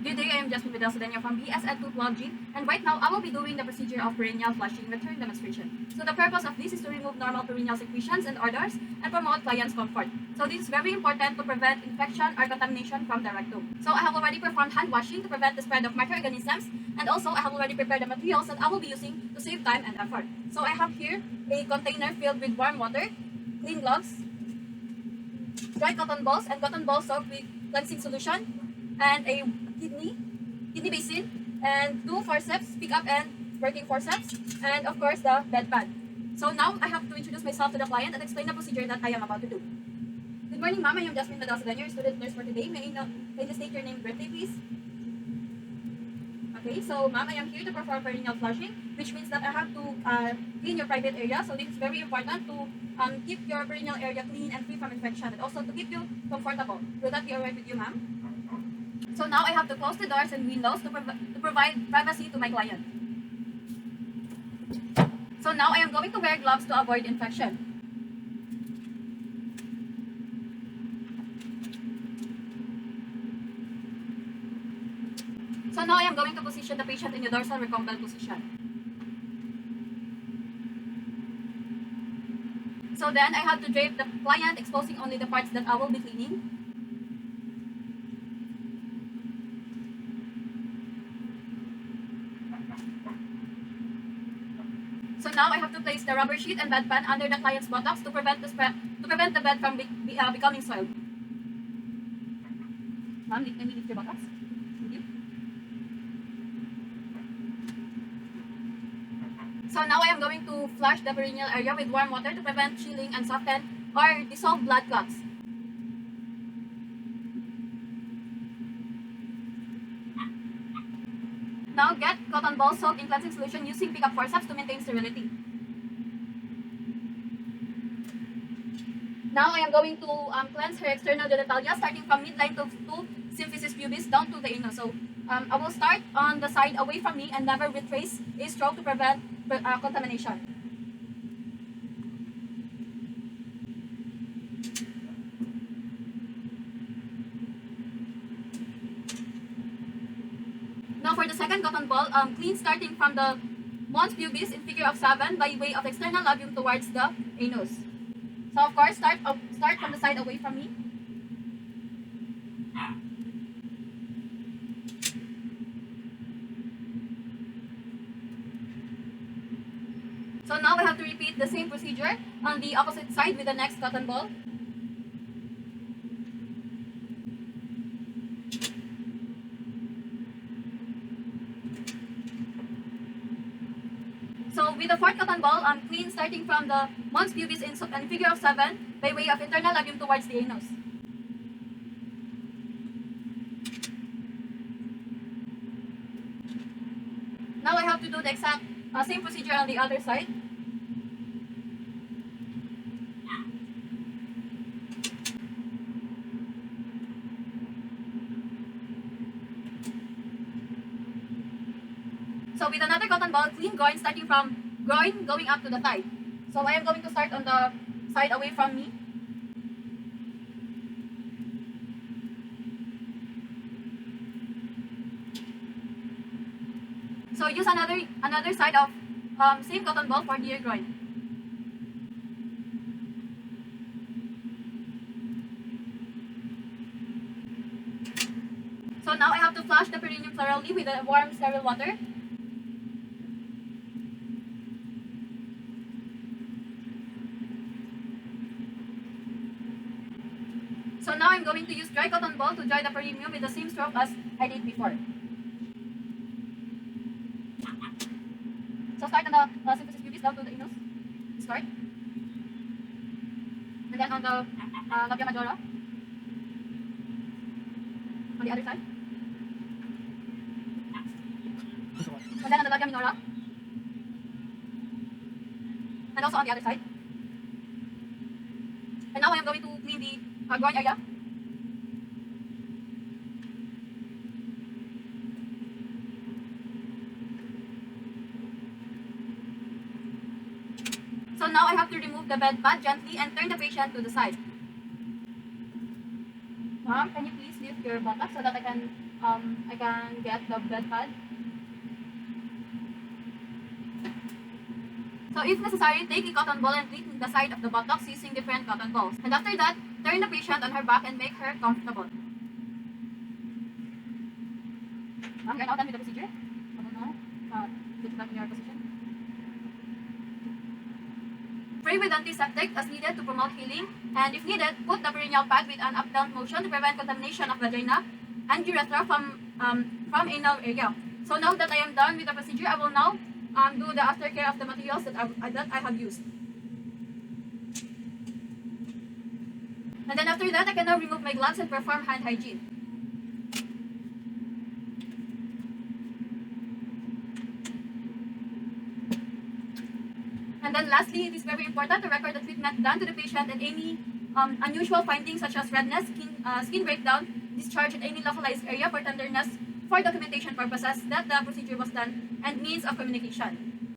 Good day, I am Jasmine Vidal from BSN 212G, and right now I will be doing the procedure of perineal flushing return demonstration. So the purpose of this is to remove normal perineal secretions and odors and promote client's comfort. So this is very important to prevent infection or contamination from the rectum. So I have already performed hand washing to prevent the spread of microorganisms, and also I have already prepared the materials that I will be using to save time and effort. So I have here a container filled with warm water, clean gloves, dry cotton balls and cotton balls soaked with cleansing solution, and a kidney basin, and 2 forceps, pick up and working forceps, and of course the bedpan. So now I have to introduce myself to the client and explain the procedure that I am about to do. Good morning, ma'am. I am Jasmine Vidal, your student nurse for today. May you state your name and birthday, please? Okay, so ma'am, I am here to perform perineal flushing, which means that I have to clean your private area. So this is very important to keep your perineal area clean and free from infection, and also to keep you comfortable. Will that be alright with you, ma'am? So now I have to close the doors and windows to provide privacy to my client. So now I am going to wear gloves to avoid infection. So now I am going to position the patient in the dorsal recumbent position. So then I have to drape the client, exposing only the parts that I will be cleaning. So now I have to place the rubber sheet and bedpan under the client's buttocks to prevent the bed from becoming soiled. Ma'am, can you lift your buttocks? Thank you. So now I am going to flush the perineal area with warm water to prevent chilling and soften or dissolve blood clots. Now get cotton balls soaked in cleansing solution using pick-up forceps to maintain sterility. Now I am going to cleanse her external genitalia, starting from midline to symphysis pubis down to the anus. So I will start on the side away from me and never retrace a stroke to prevent contamination. Now for the second cotton ball, clean starting from the mons pubis in figure of 7 by way of external labium towards the anus. So of course, start from the side away from me. So now we have to repeat the same procedure on the opposite side with the next cotton ball. So with the fourth cotton ball, clean starting from the mons pubis in figure of 7 by way of internal labium towards the anus. Now I have to do the exact same procedure on the other side. So with another cotton ball, clean groin starting from groin going up to the thigh. So I am going to start on the side away from me. So use another side of same cotton ball for the groin. So now I have to flush the perineum thoroughly with the warm sterile water. So now I'm going to use dry cotton ball to dry the perineum with the same stroke as I did before. So start on the symphysis pubis down to the anus. Start. And then on the labia majora. On the other side. And then on the labia minora. And also on the other side. And now I am going to clean the groin area. So now I have to remove the bed pad gently and turn the patient to the side. Ma'am, can you please lift your buttocks so that I can I can get the bed pad. So if necessary, take a cotton ball and treat the side of the buttocks using different cotton balls. And after that, turn the patient on her back and make her comfortable. Ma'am, you're now done with the procedure. Get back in your position. Spray with antiseptic as needed to promote healing, and if needed, put the perineal pad with an up-down motion to prevent contamination of vagina and urethra from anal area. So now that I am done with the procedure, I will now do the aftercare of the materials that I have used. And then after that, I can now remove my gloves and perform hand hygiene. And then lastly, it is very important to record the treatment done to the patient and any unusual findings such as redness, skin breakdown, discharge in any localized area for tenderness, for documentation purposes that the procedure was done, and means of communication.